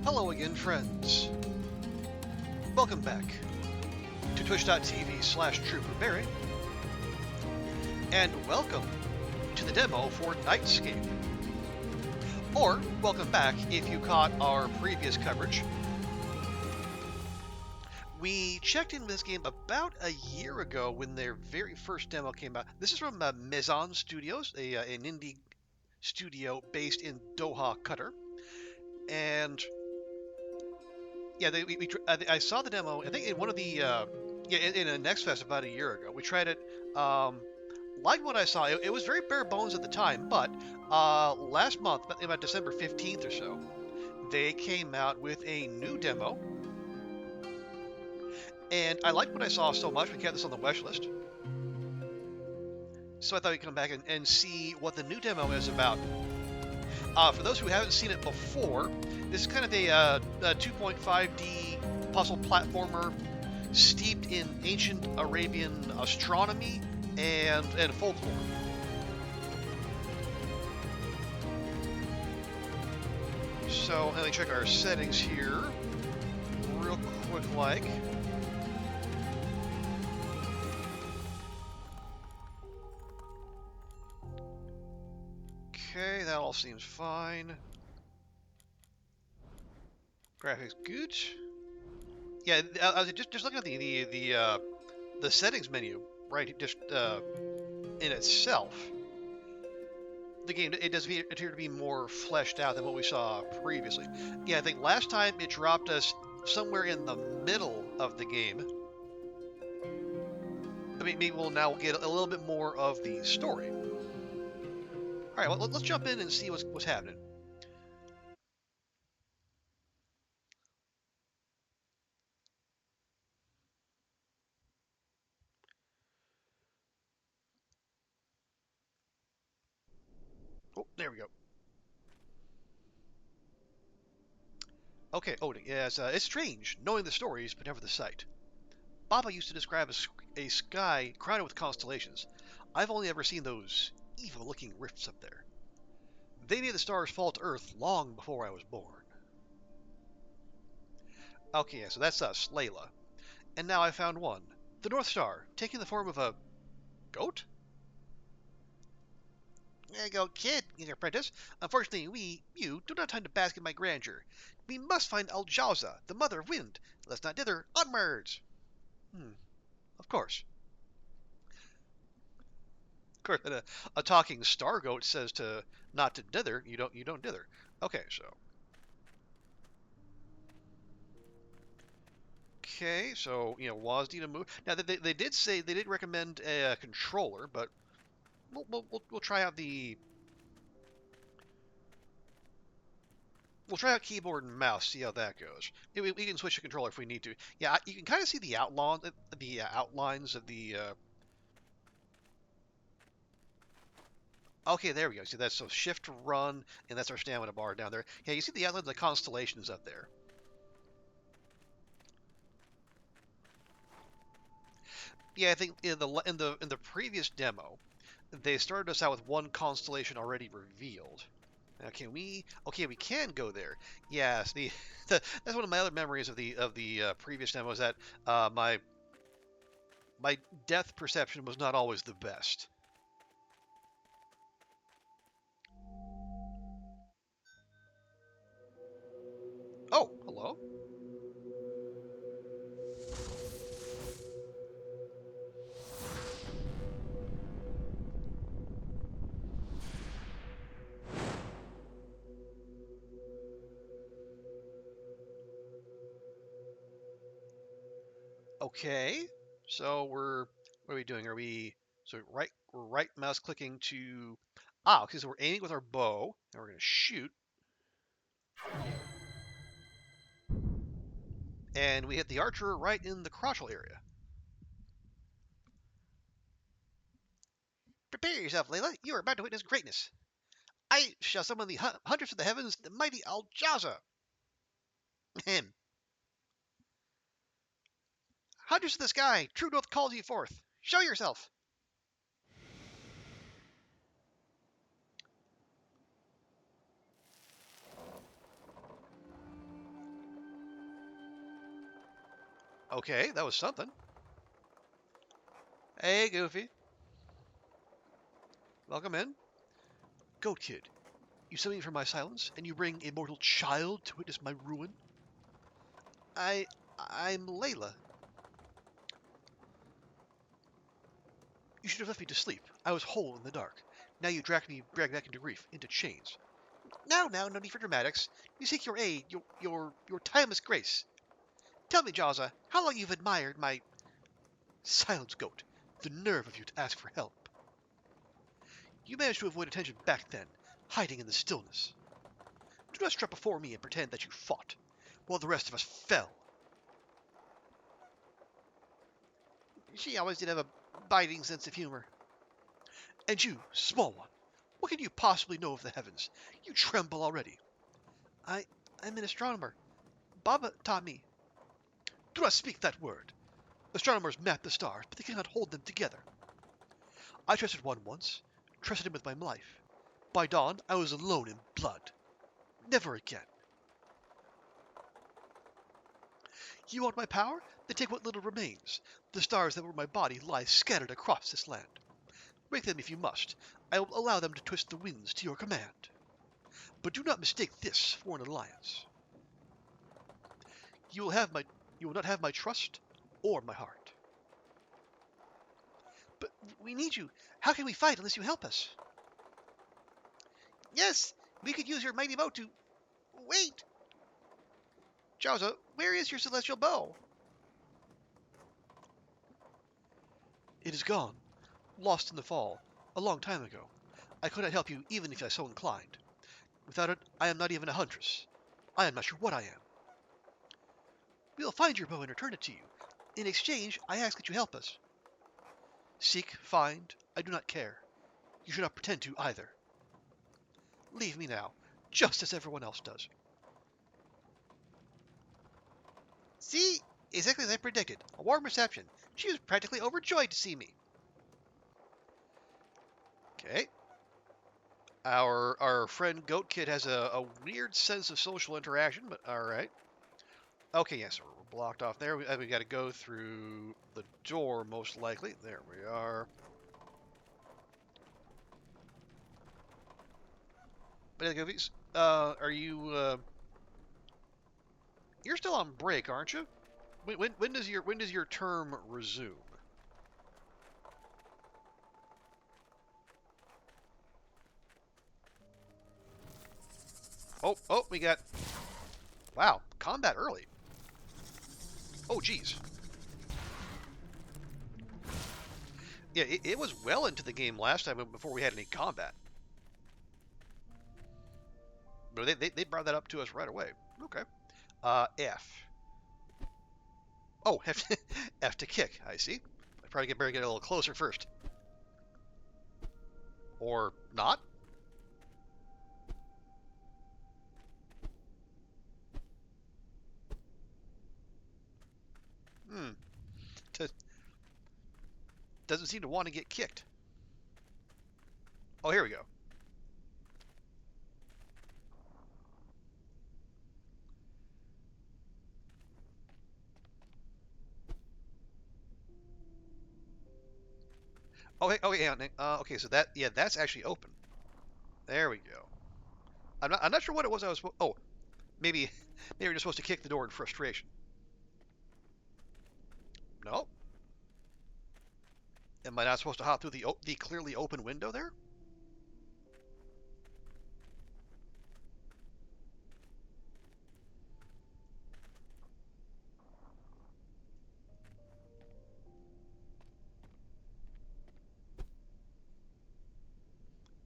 Hello again, friends. Welcome back to twitch.tv/TrooperBerry, and welcome to the demo for Nightscape. Or, welcome back if you caught our previous coverage. We checked in with this game about a year ago when their very first demo came out. This is from Maison Studios, an indie studio based in Doha, Qatar. And yeah, I saw the demo. I think in one of the in a Next Fest about a year ago. We tried it. Liked what I saw. It was very bare bones at the time, but last month, about December 15th or so, they came out with a new demo, and I liked what I saw so much. We kept this on the wish list, so I thought we'd come back and see what the new demo is about. For those who haven't seen it before, this is kind of a 2.5D puzzle platformer steeped in ancient Arabian astronomy and folklore. So let me check our settings here real quick like. Okay, that all seems fine. Graphics good. Yeah, I was just looking at the settings menu, right? Just in itself, the game it does appear to be more fleshed out than what we saw previously. Yeah, I think last time it dropped us somewhere in the middle of the game. I mean, maybe we'll now get a little bit more of the story. All right, well, let's jump in and see what's happening. Oh, there we go. Okay, Odin. Yes, it's strange knowing the stories, but never the sight. Baba used to describe a sky crowded with constellations. I've only ever seen those evil-looking rifts up there. They made the stars fall to Earth long before I was born. Okay, yeah, so that's us, Layla. And now I found one. The North Star, taking the form of a goat? There you go, kid, young apprentice. Unfortunately, you, do not have time to bask in my grandeur. We must find Al Jawza, the mother of wind. Let's not dither. Onwards! Of course. Of course, a talking star goat says to not to dither. You don't dither. Okay, so. Okay, so WASD to move. Now they did say they did recommend a controller, but we'll try out we'll try out keyboard and mouse, see how that goes. We can switch the controller if we need to. Yeah, you can kind of see the outlines of the. Okay, there we go. See that's so shift run, and that's our stamina bar down there. Yeah, you see the outlines of the constellations up there. Yeah, I think in the previous demo, they started us out with one constellation already revealed. Now, can we? Okay, we can go there. Yes, that's one of my other memories of the previous demo is that my depth perception was not always the best. Oh, hello. Okay, so what are we doing? We're right mouse clicking to okay, so we're aiming with our bow and we're gonna shoot, and we hit the archer right in the crotchal area. Prepare yourself, Layla. You are about to witness greatness. I shall summon the hunters of the heavens, the mighty Al Jawza. Him. Hunters of the sky, true north calls you forth. Show yourself. Okay, that was something. Hey, Goofy. Welcome in. Goat Kid, you send me for my silence, and you bring a mortal child to witness my ruin? I... I'm Layla. You should have left me to sleep. I was whole in the dark. Now you drag me back into grief, into chains. Now, no need for dramatics. You seek your aid, your timeless grace. Tell me, Jawza, how long you've admired my... Silence, Goat. The nerve of you to ask for help. You managed to avoid attention back then, hiding in the stillness. Do not strut before me and pretend that you fought, while the rest of us fell. She always did have a biting sense of humor. And you, small one, what can you possibly know of the heavens? You tremble already. I'm an astronomer. Baba taught me. Do not speak that word. Astronomers map the stars, but they cannot hold them together. I trusted one once, trusted him with my life. By dawn, I was alone in blood. Never again. You want my power? Then take what little remains. The stars that were my body lie scattered across this land. Break them if you must. I will allow them to twist the winds to your command. But do not mistake this for an alliance. You will not have my trust or my heart. But we need you. How can we fight unless you help us? Yes, we could use your mighty bow to... Wait! Jawza, where is your celestial bow? It is gone. Lost in the fall. A long time ago. I could not help you even if I so inclined. Without it, I am not even a huntress. I am not sure what I am. We will find your bow and return it to you. In exchange, I ask that you help us. Seek, find, I do not care. You should not pretend to either. Leave me now, just as everyone else does. See? Exactly as I predicted. A warm reception. She was practically overjoyed to see me. Okay. Our friend Goat Kid has a weird sense of social interaction, but alright. Okay, yes, we're blocked off there. We got to go through the door, most likely. There we are. But yeah, Goofies, are you, you're still on break, aren't you? When does your term resume? Oh, we got... Wow, combat early. Oh, geez. Yeah, it was well into the game last time before we had any combat. But they brought that up to us right away. Okay. F. Oh, F, F to kick, I see. I probably better get a little closer first. Or not? Hmm. Doesn't seem to want to get kicked. Oh, here we go. Okay, okay, so that's actually open. There we go. I'm not sure what it was I was supposed... Oh, maybe we're just supposed to kick the door in frustration. No? Am I not supposed to hop through the clearly open window there?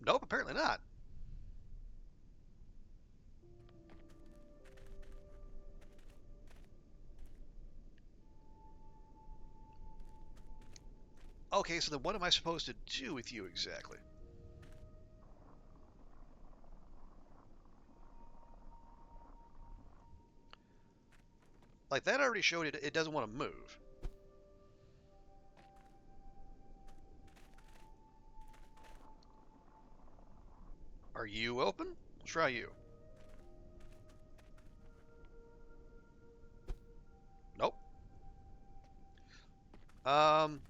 Nope, apparently not. Okay, so then what am I supposed to do with you exactly? Like, that already showed it doesn't want to move. Are you open? Let's try you. Nope. Um.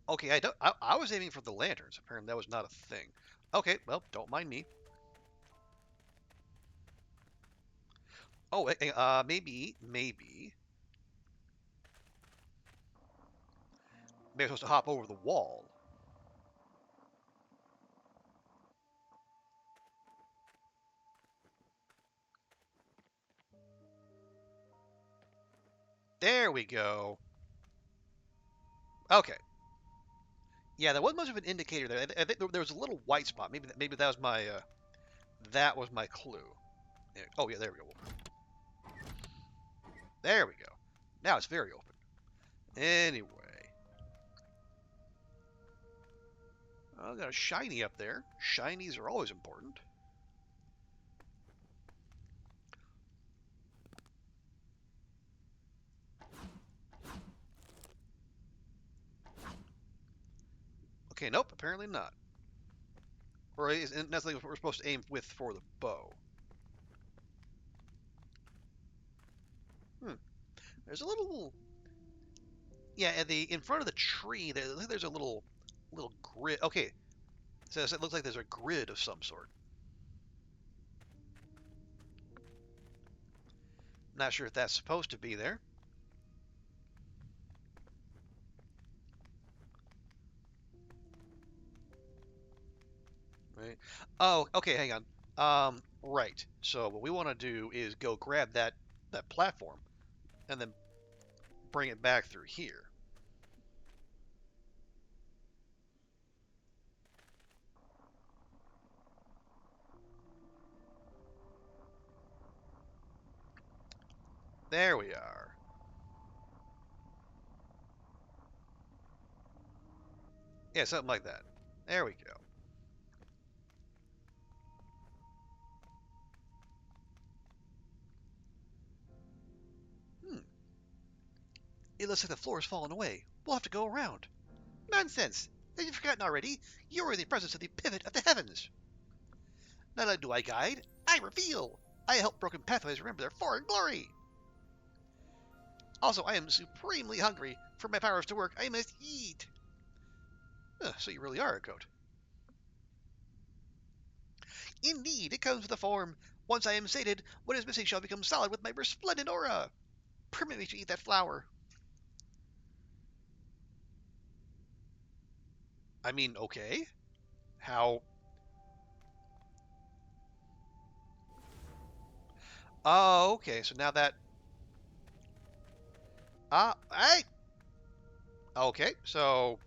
Okay, I don't. I was aiming for the lanterns. Apparently, that was not a thing. Okay, well, don't mind me. Oh, maybe I'm supposed to hop over the wall. There we go. Okay. Yeah, there was much of an indicator there. I think there was a little white spot. Maybe that was my clue. Oh yeah, there we go. There we go. Now it's very open. Anyway, I got a shiny up there. Shinies are always important. Okay, nope, apparently not. Or isn't necessarily what we're supposed to aim with for the bow. Hmm. There's a little, yeah, in front of the tree. There's a little grid. Okay, so it looks like there's a grid of some sort. Not sure if that's supposed to be there. Right. Oh, okay, hang on. Right. So what we want to do is go grab that platform and then bring it back through here. There we are. Yeah, something like that. There we go. Hmm. It looks like the floor has fallen away. We'll have to go around. Nonsense! Have you forgotten already? You're in the presence of the pivot of the heavens. Not only do I guide, I reveal. I help broken pathways remember their foreign glory. Also, I am supremely hungry. For my powers to work, I must eat. So you really are a goat. Indeed, it comes with a form. Once I am sated, what is missing shall become solid with my resplendent aura. Permit me to eat that flower. I mean, okay. How? Oh, okay. So now that. Hey! Okay, so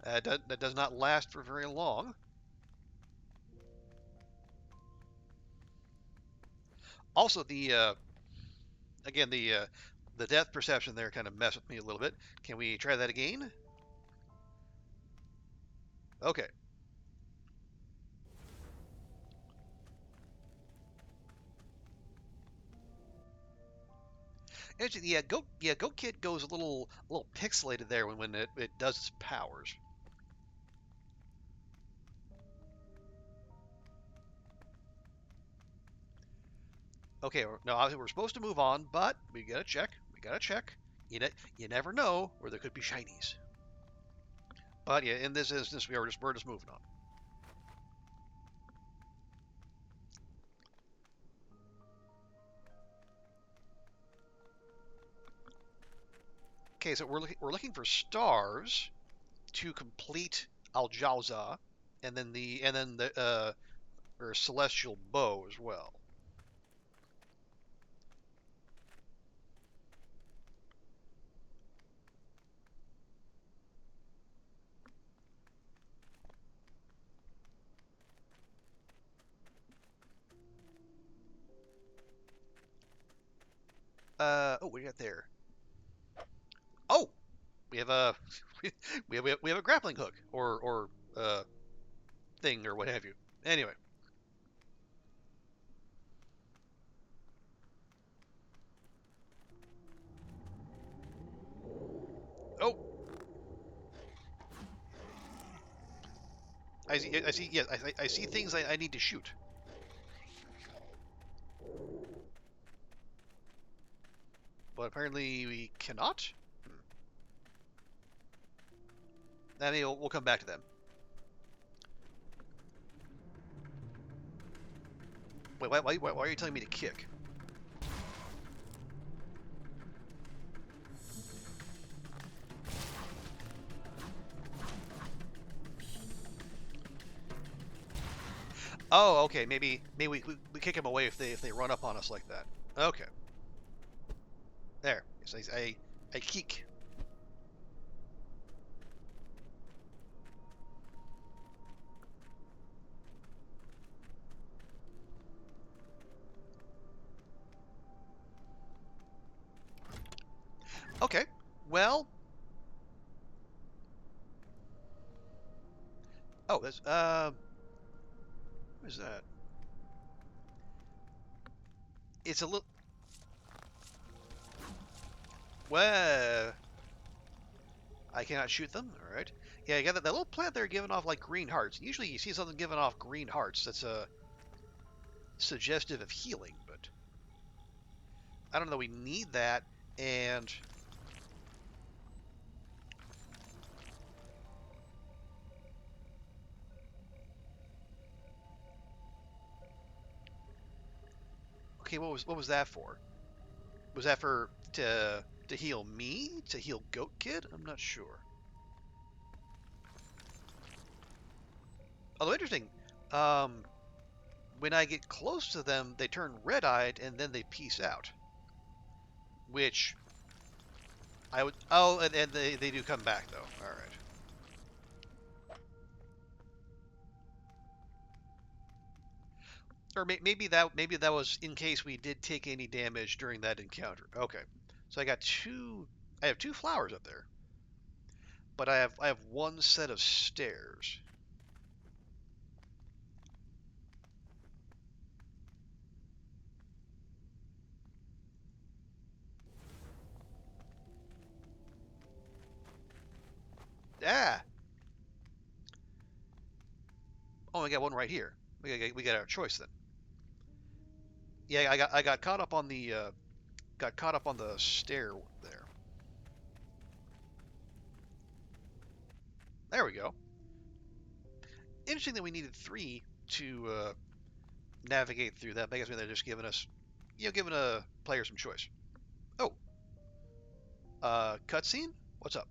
that does not last for very long. Also, again the depth perception there kind of messed with me a little bit. Can we try that again? Okay. Actually, Goat Kid goes a little pixelated there when it does its powers. Okay, no, obviously we're supposed to move on, but we gotta check. We gotta check. You never know where there could be shinies. But yeah, in this instance, we're just moving on. Okay, so we're looking for stars to complete Al Jalza, and then the or celestial bow as well. Oh, what do you got there? Oh, we have a we have a grappling hook or thing or what have you. Anyway, oh, I see. Yes, I see things I need to shoot. but apparently we cannot. Hmm. I mean, we'll come back to them. Wait, why are you telling me to kick? Oh, okay. Maybe we kick them away if they run up on us like that. Okay, there. So I kick. Okay. Well. Oh, that's what is that? It's a little. Well, I cannot shoot them. All right. Yeah, you got that little plant there giving off like green hearts. Usually, you see something giving off green hearts. That's suggestive of healing, but I don't know. We need that, and okay. What was that for? Was that for to heal me? To heal Goat Kid? I'm not sure. Although interesting, um, when I get close to them, they turn red-eyed and then they peace out. Which I would. Oh, and they do come back though. All right. Or maybe that was in case we did take any damage during that encounter. Okay. So I got two. I have two flowers up there, but I have one set of stairs. Ah. Oh, we got one right here. We got our choice then. Yeah, I got caught up on the got caught up on the stair there. There we go. Interesting that we needed three to navigate through that. I guess they're just giving us, giving a player some choice. Oh, cutscene? What's up?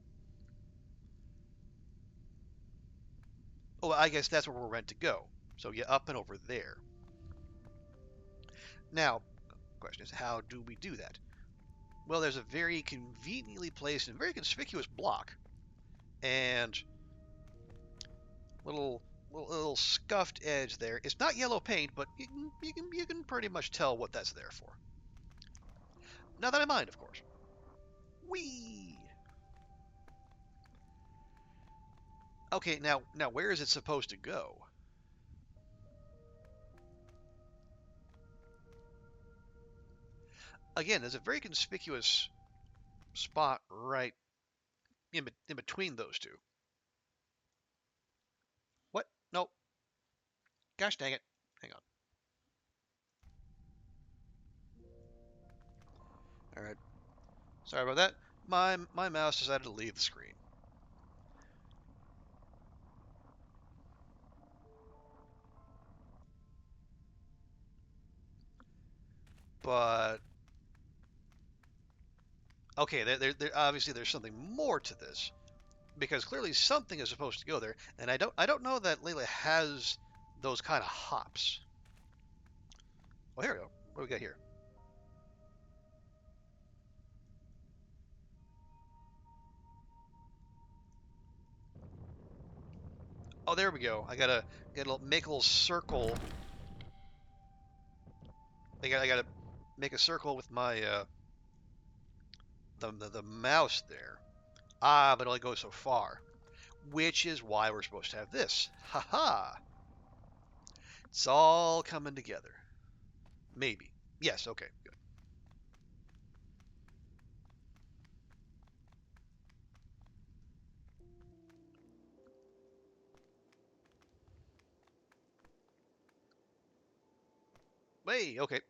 Oh, I guess that's where we're meant to go. So yeah, up and over there. Now, question is, how do we do that? Well, there's a very conveniently placed and very conspicuous block, and little little scuffed edge there. It's not yellow paint, but you can pretty much tell what that's there for. Now that I mind, of course. Whee! Okay, now where is it supposed to go? Again, there's a very conspicuous spot right in between those two. What? Nope. Gosh dang it. Hang on. All right. Sorry about that. My mouse decided to leave the screen. But okay, obviously there's something more to this because clearly something is supposed to go there, and I don't know that Layla has those kind of hops. Well, here we go. What do we got here? Oh, there we go. I gotta make a little circle. I gotta make a circle with my the mouse there. Ah, but it only goes so far, which is why we're supposed to have this. Ha ha! It's all coming together. Maybe. Yes. Okay. Good. Wait. Okay.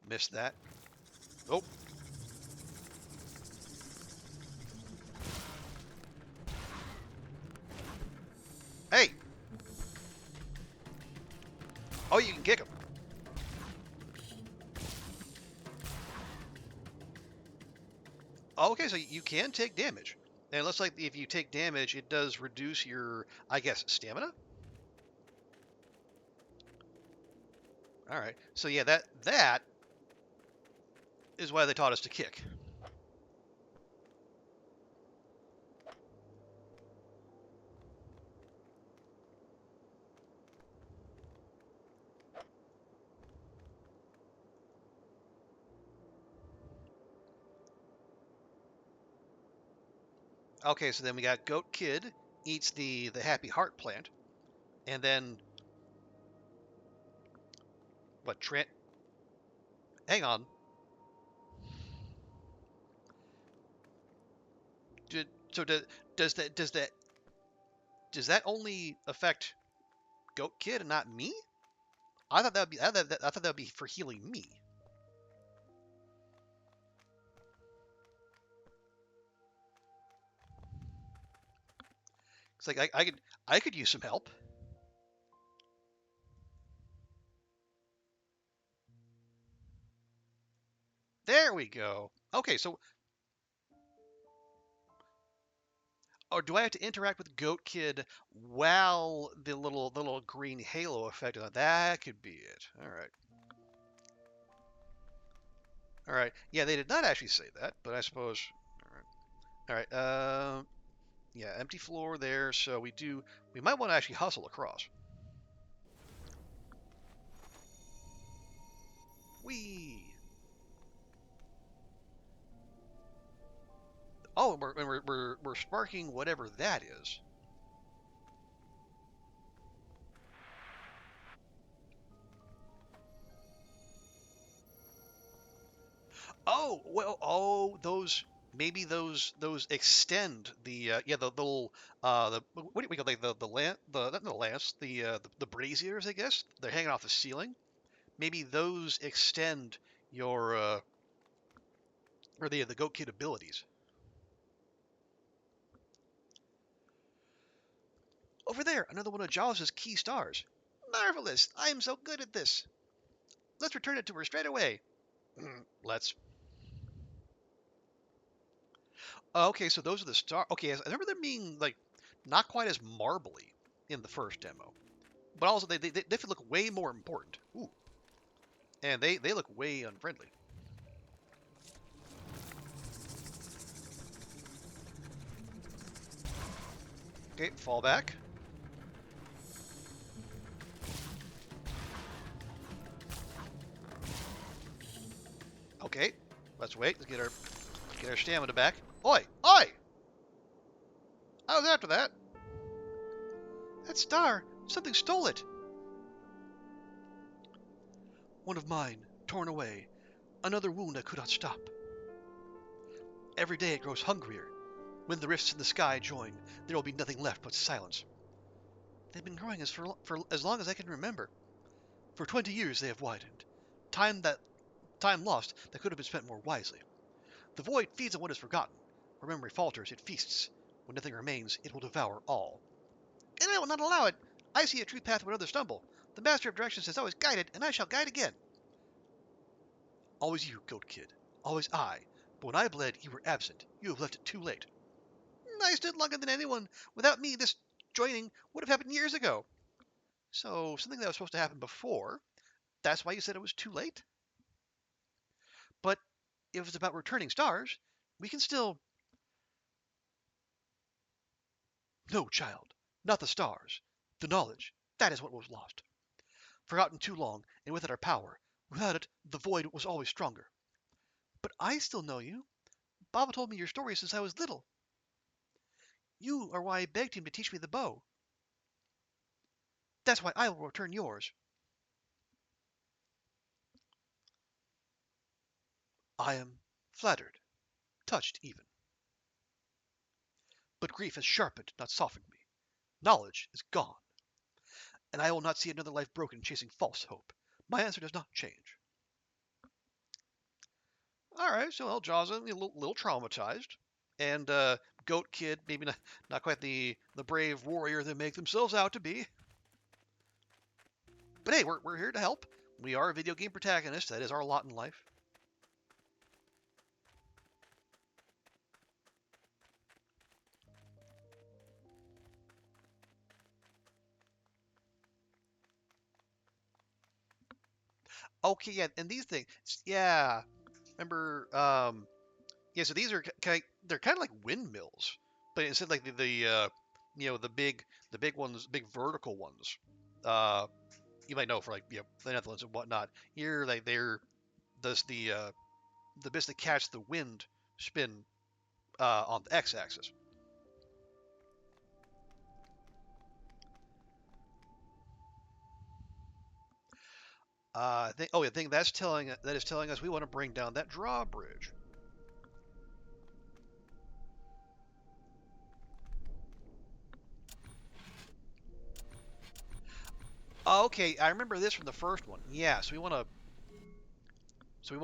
Missed that. Oh. Oh, you can kick him. Okay, so you can take damage. And it looks like if you take damage, it does reduce your, I guess, stamina? Alright. So yeah, that is why they taught us to kick. Okay, so then we got Goat Kid eats the happy heart plant, and then what? Hang on. So does that only affect Goat Kid and not me? I thought that would be for healing me. It's like I could use some help. There we go. Okay, so or do I have to interact with Goat Kid while the little green halo effect? That could be it. All right. All right. Yeah, they did not actually say that, but I suppose. All right. All right. Yeah, empty floor there. So we might want to actually hustle across. Whee! Oh, we're sparking whatever that is. Oh, well, oh, those maybe those extend the yeah the little the what do we call the lance not the lance the braziers, I guess they're hanging off the ceiling. Maybe those extend your or the Goat Kid abilities. Over there, another one of Jaws's key stars. Marvelous! I am so good at this. Let's return it to her straight away. Let's. Okay, so those are the star. Okay, I remember them being like not quite as marbly in the first demo, but also they definitely look way more important. Ooh, and they look way unfriendly. Okay, fall back. Okay, let's wait. Let's get our stamina back. Oi, oi! I was after that. That star, something stole it. One of mine, torn away. Another wound I could not stop. Every day it grows hungrier. When the rifts in the sky join, there will be nothing left but silence. They've been growing for as long as I can remember. For 20 years they have widened. Time lost that could have been spent more wisely. The void feeds on what is forgotten. Where memory falters, it feasts. When nothing remains, it will devour all. And I will not allow it. I see a true path when others stumble. The master of directions has always guided, and I shall guide again. Always you, Goat Kid. Always I. But when I bled, you were absent. You have left it too late. I stood longer than anyone. Without me, this joining would have happened years ago. So, something that was supposed to happen before, that's why you said it was too late? But if it's about returning stars, we can still. No, child, not the stars. The knowledge, that is what was lost. Forgotten too long, and with it our power. Without it, the void was always stronger. But I still know you. Baba told me your story since I was little. You are why I begged him to teach me the bow. That's why I will return yours. I am flattered, touched even. But grief has sharpened, not softened me. Knowledge is gone, and I will not see another life broken chasing false hope. My answer does not change. All right, so El Jaza, a little traumatized, and Goat Kid, maybe not quite the brave warrior they make themselves out to be. But hey, we're here to help. We are a video game protagonist. That is our lot in life. Okay, yeah, and these things, yeah. Remember, yeah. So these are they're kind of like windmills, but instead like the big ones, big vertical ones. Uh, you might know for like the Netherlands and whatnot. Here, like does the bits that catch the wind spin on the x-axis. I think that is telling us we want to bring down that drawbridge. Okay, I remember this from the first one. Yeah, so we want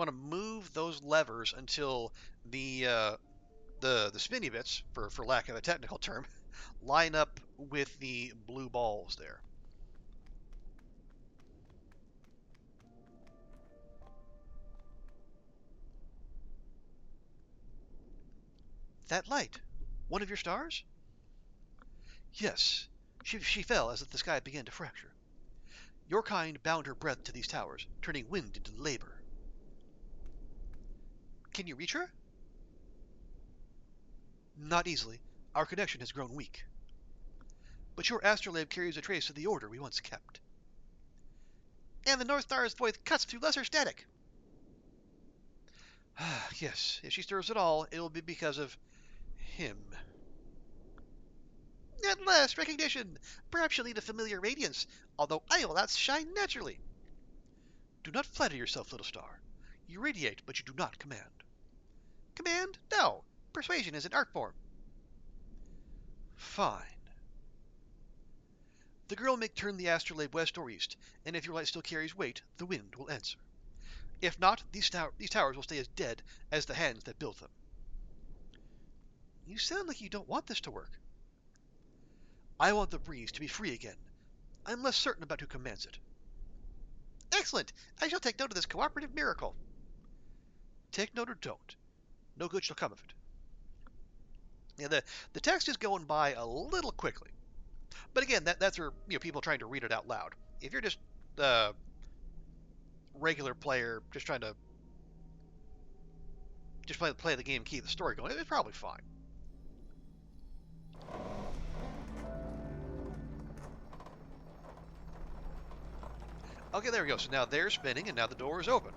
to move those levers until the spinny bits, for lack of a technical term, line up with the blue balls there. That light, one of your stars? Yes, she fell as the sky began to fracture. Your kind bound her breath to these towers, turning wind into labor. Can you reach her? Not easily. Our connection has grown weak. But your astrolabe carries a trace of the order we once kept. And the North Star's voice cuts through lesser static. Yes, if she stirs at all, it will be because of him. At last, recognition! Perhaps you'll need a familiar radiance, although I will outshine naturally. Do not flatter yourself, little star. You radiate, but you do not command. Command? No. Persuasion is an art form. Fine. The girl may turn the astrolabe west or east, and if your light still carries weight, the wind will answer. If not, these towers will stay as dead as the hands that built them. You sound like you don't want this to work. I want the breeze to be free again. I'm less certain about who commands it. Excellent! I shall take note of this cooperative miracle. Take note or don't. No good shall come of it. Yeah, the text is going by a little quickly. But again, that's for people trying to read it out loud. If you're just a regular player just trying to just play the game, keep the story going, it's probably fine. Okay, there we go. So now they're spinning, and now the door is open.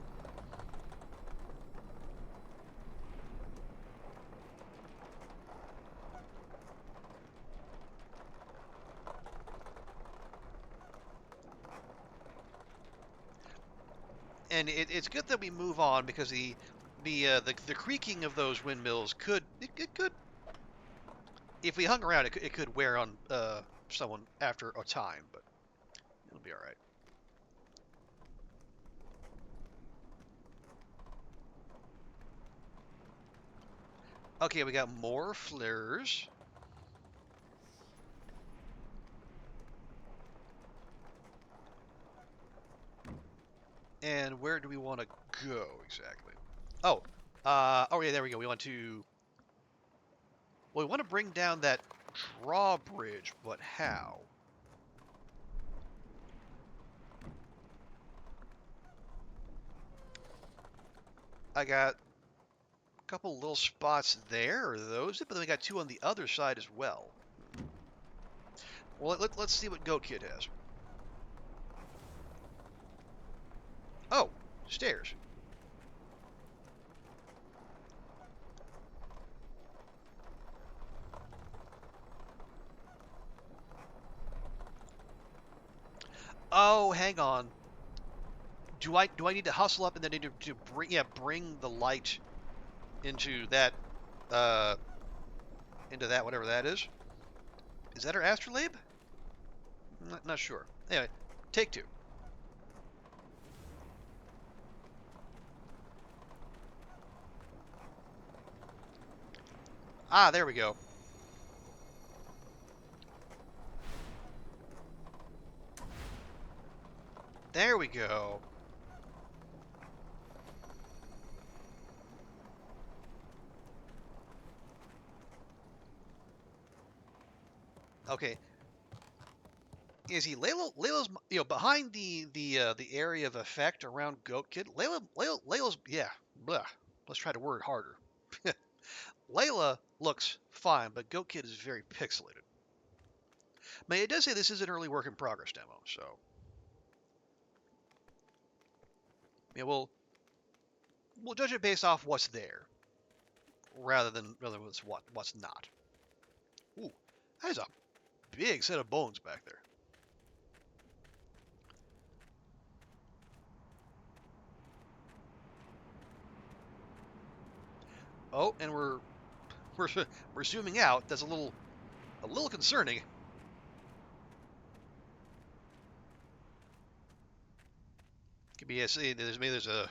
And it's good that we move on because the creaking of those windmills could if we hung around it could wear on someone after a time, but it'll be all right. Okay, we got more flares. And where do we want to go exactly? Oh, oh yeah, there we go. We want to. Well, we want to bring down that drawbridge, but how? I got a couple little spots there. Are those it? But then we got two on the other side as well. Well, let's see what Goat Kid has. Oh, stairs. Oh, hang on. Do I need to hustle up and then need to bring the light into that uh whatever that is? Is that our astrolabe? Not sure. Anyway, take two. Ah, there we go. There we go. Okay. You see, Layla's behind the area of effect around Goat Kid. Layla's yeah. Blah. Let's try to word harder. Layla looks fine, but Goat Kid is very pixelated. But it does say this is an early work in progress demo, so yeah, we'll judge it based off what's there, rather than what's not. Ooh, that is a big set of bones back there. Oh, and we're we're zooming out. That's a little concerning. Could be there's a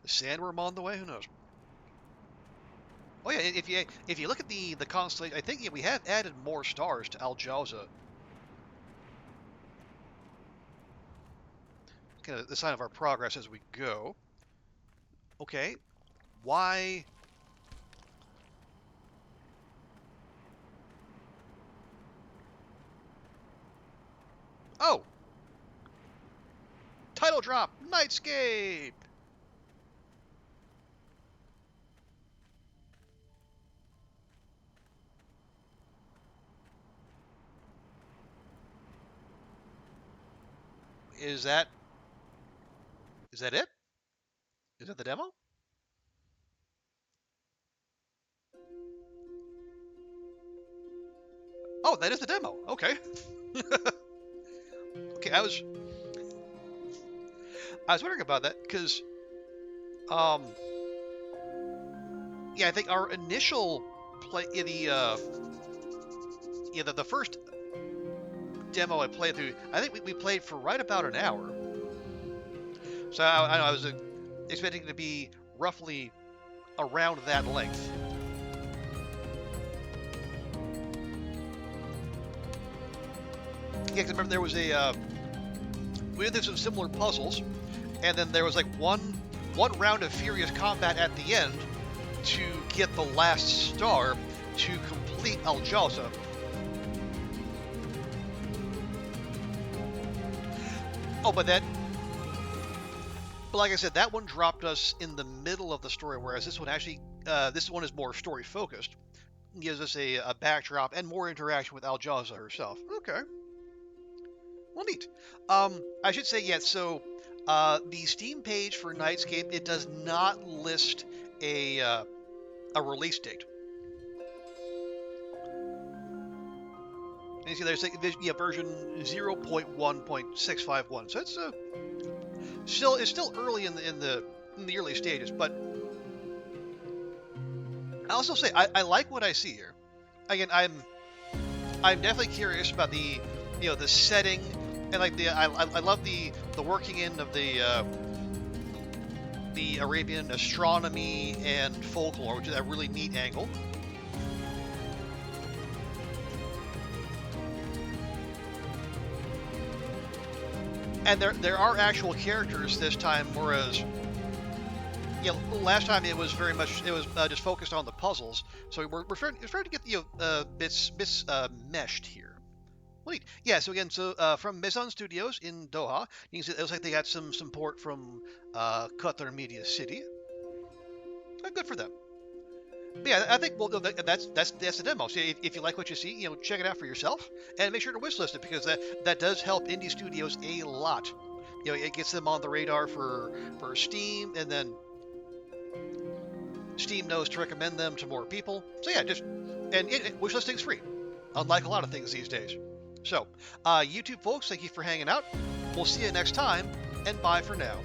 sandworm on the way. Who knows? Oh yeah, if you look at the constellation, I think we have added more stars to Al Jawza. Kind of the sign of our progress as we go. Okay, why? Oh, title drop, Nightscape. Is that it? Is that the demo? Oh, that is the demo. Okay. Okay, I was wondering about that because um yeah, I think our initial play the first demo I played through, I think we played for right about an hour. So I was expecting it to be roughly around that length. Yeah, because remember there was we went through some similar puzzles, and then there was like one round of furious combat at the end to get the last star to complete Al Jawza. Oh, but like I said, that one dropped us in the middle of the story, whereas this one actually, this one is more story focused, gives us a backdrop and more interaction with Al Jawza herself. Okay, well, neat. I should say, yeah. So, the Steam page for Nightscape, it does not list a release date. And you see, there's version 0.1.651. So it's still early in the early stages. But I also say I like what I see here. Again, I'm definitely curious about the setting, and like I love the working in of the Arabian astronomy and folklore, which is a really neat angle. And there are actual characters this time, whereas last time it was very much just focused on the puzzles. So we're starting to get bits meshed here. Well, neat. Yeah. So again, from Maison Studios in Doha, you can see it looks like they got some support from Qatar Media City. Good for them. But yeah, I think that's the demo. So if you like what you see, check it out for yourself, and make sure to wishlist it, because that does help indie studios a lot. It gets them on the radar for Steam, and then Steam knows to recommend them to more people. So yeah, wishlisting's free, unlike a lot of things these days. So, YouTube folks, thank you for hanging out. We'll see you next time, and bye for now.